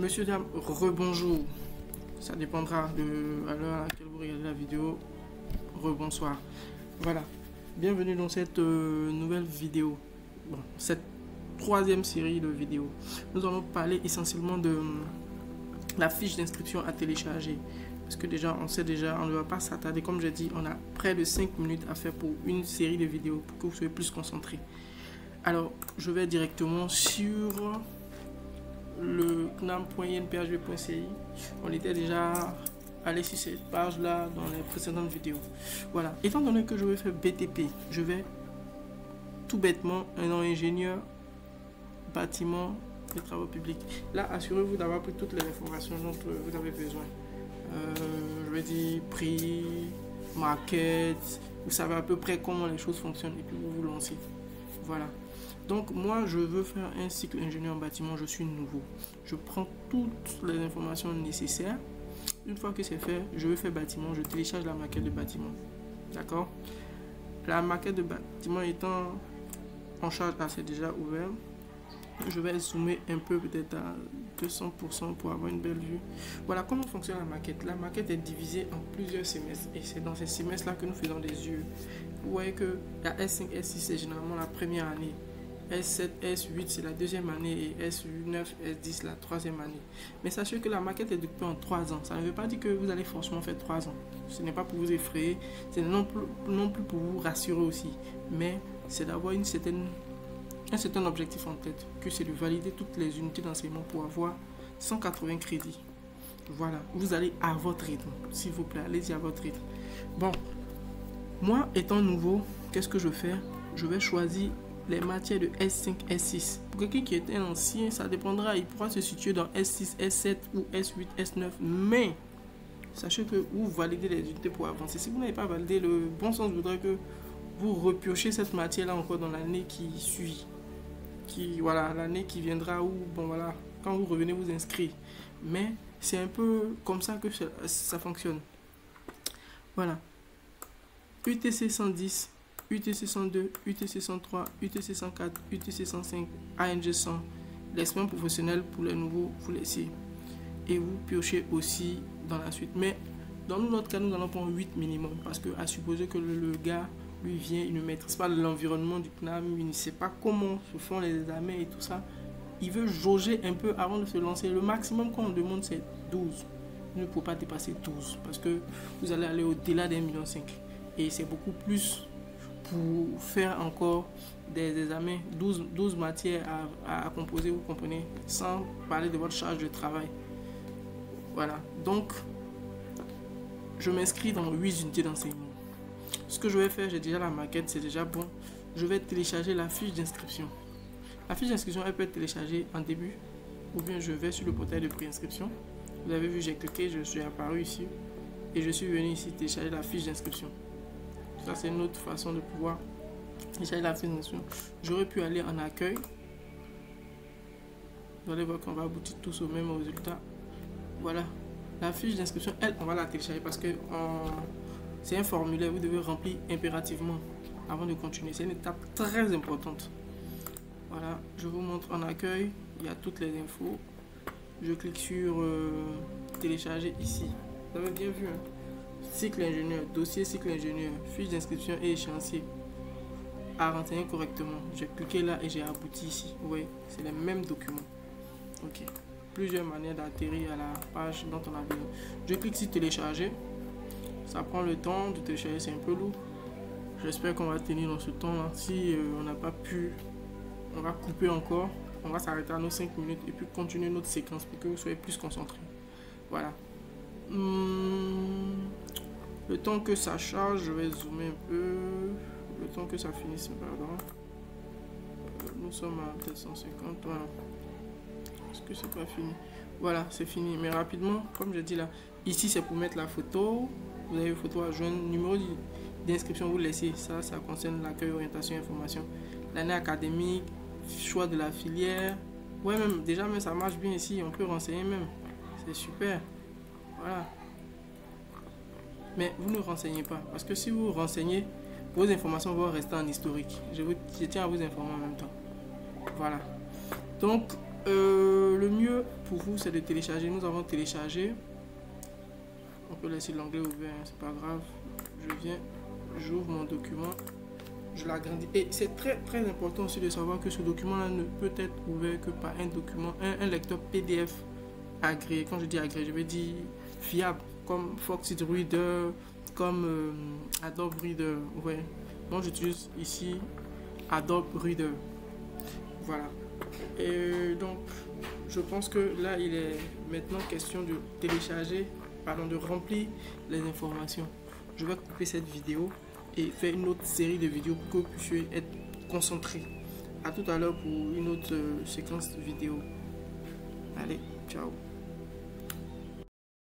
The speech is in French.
Monsieur, dame, rebonjour. Ça dépendra de à l'heure à laquelle vous regardez la vidéo. Rebonsoir. Voilà. Bienvenue dans cette nouvelle vidéo. Bon, cette troisième série de vidéos. Nous allons parler essentiellement de la fiche d'inscription à télécharger. Parce que déjà, on sait déjà, on ne va pas s'attarder. Comme j'ai dit, on a près de 5 minutes à faire pour une série de vidéos pour que vous soyez plus concentrés. Alors, je vais directement sur le knam.inphp.ci. On était déjà allé sur cette page là dans les précédentes vidéos. Voilà, étant donné que je vais faire BTP, je vais tout bêtement un ingénieur bâtiment et travaux publics. Là, assurez-vous d'avoir pris toutes les informations dont vous avez besoin. Je vais dire prix, maquette, vous savez à peu près comment les choses fonctionnent et puis vous vous lancez. Voilà. Donc moi je veux faire un cycle ingénieur en bâtiment, je suis nouveau. Je prends toutes les informations nécessaires. Une fois que c'est fait, je veux faire bâtiment, je télécharge la maquette de bâtiment. D'accord? La maquette de bâtiment étant en charge, c'est déjà ouvert. Je vais zoomer un peu, peut-être à 200% pour avoir une belle vue. Voilà comment fonctionne la maquette. La maquette est divisée en plusieurs semestres et c'est dans ces semestres là que nous faisons des yeux. Vous voyez que la S5, S6 c'est généralement la première année. S7, S8 c'est la deuxième année et S9, S10 la troisième année. Mais sachez que la maquette est découpée en 3 ans. Ça ne veut pas dire que vous allez forcément faire 3 ans. Ce n'est pas pour vous effrayer, c'est non plus pour vous rassurer aussi. Mais c'est d'avoir un certain objectif en tête, que c'est de valider toutes les unités d'enseignement pour avoir 180 crédits. Voilà, vous allez à votre rythme. S'il vous plaît, allez-y à votre rythme. Bon, moi étant nouveau, qu'est-ce que je fais? Je vais choisir les matières de S5, S6. Pour quelqu'un qui est un ancien, ça dépendra, il pourra se situer dans S6, S7 ou S8, S9. Mais sachez que vous validez les unités pour avancer. Si vous n'avez pas validé, le bon sens voudrait que vous repiochez cette matière-là encore dans l'année qui suit. Voilà, l'année qui viendra, ou bon voilà, quand vous revenez vous inscrire. Mais c'est un peu comme ça que ça fonctionne. Voilà. UTC 110, UTC 102, UTC 103, UTC 104, UTC 105, ANG 100, l'expérience professionnelle pour les nouveaux, vous laissez. Et vous piochez aussi dans la suite. Mais dans notre cas, nous allons prendre 8 minimum. Parce que à supposer que le gars, lui vient, il ne maîtrise pas l'environnement du CNAM, il ne sait pas comment se font les examens et tout ça. Il veut jauger un peu avant de se lancer. Le maximum qu'on demande, c'est 12. Il ne faut pas dépasser 12. Parce que vous allez aller au-delà d'1,5 million. Et c'est beaucoup plus pour faire encore des examens, 12 matières à composer, vous comprenez, sans parler de votre charge de travail. Voilà, donc je m'inscris dans 8 unités d'enseignement. Ce que je vais faire, j'ai déjà la maquette, c'est déjà bon. Je vais télécharger la fiche d'inscription. La fiche d'inscription, elle peut être téléchargée en début, ou bien je vais sur le portail de préinscription. Vous avez vu, j'ai cliqué, je suis apparu ici, et je suis venu ici télécharger la fiche d'inscription. Ça, c'est une autre façon de pouvoir télécharger la fiche d'inscription. J'aurais pu aller en accueil. Vous allez voir qu'on va aboutir tous au même résultat. Voilà. La fiche d'inscription, elle, on va la télécharger parce que c'est un formulaire, vous devez remplir impérativement avant de continuer. C'est une étape très importante. Voilà, je vous montre en accueil. Il y a toutes les infos. Je clique sur télécharger ici. Vous avez bien vu, hein? Cycle ingénieur, dossier cycle ingénieur, fiche d'inscription et échéancier à renseigner correctement. J'ai cliqué là et j'ai abouti ici. Vous voyez, c'est les mêmes documents. Ok. Plusieurs manières d'atterrir à la page dont on a besoin. Je clique sur télécharger. Ça prend le temps de télécharger, c'est un peu lourd. J'espère qu'on va tenir dans ce temps là. Si on n'a pas pu, on va couper encore. On va s'arrêter à nos 5 minutes et puis continuer notre séquence pour que vous soyez plus concentrés. Voilà. Le temps que ça charge, je vais zoomer un peu. Le temps que ça finisse, pardon. Nous sommes à peut-être 150. Voilà. Est-ce que c'est pas fini? Voilà, c'est fini. Mais rapidement, comme je dis là, ici c'est pour mettre la photo. Vous avez une photo à joindre, numéro d'inscription, vous laissez. Ça concerne l'accueil, orientation, information. L'année académique, choix de la filière. Ouais, même, déjà, mais ça marche bien ici. On peut renseigner même. C'est super. Voilà. Mais vous ne renseignez pas. Parce que si vous vous renseignez, vos informations vont rester en historique. Je tiens à vous informer en même temps. Voilà. Donc, Le mieux pour vous, c'est de télécharger. Nous avons téléchargé. On peut laisser l'onglet ouvert, hein, c'est pas grave. Je viens, j'ouvre mon document, je l'agrandis. Et c'est très important aussi de savoir que ce document-là ne peut être ouvert que par un document, un lecteur PDF agréé. Quand je dis agréé, je veux dire fiable, comme Foxit Reader, comme Adobe Reader. Ouais. Moi, j'utilise ici Adobe Reader. Voilà. Et donc, je pense que là, il est maintenant question de télécharger, pardon, de remplir les informations. Je vais couper cette vidéo et faire une autre série de vidéos pour que vous puissiez être concentré. A tout à l'heure pour une autre séquence de vidéo. Allez, ciao.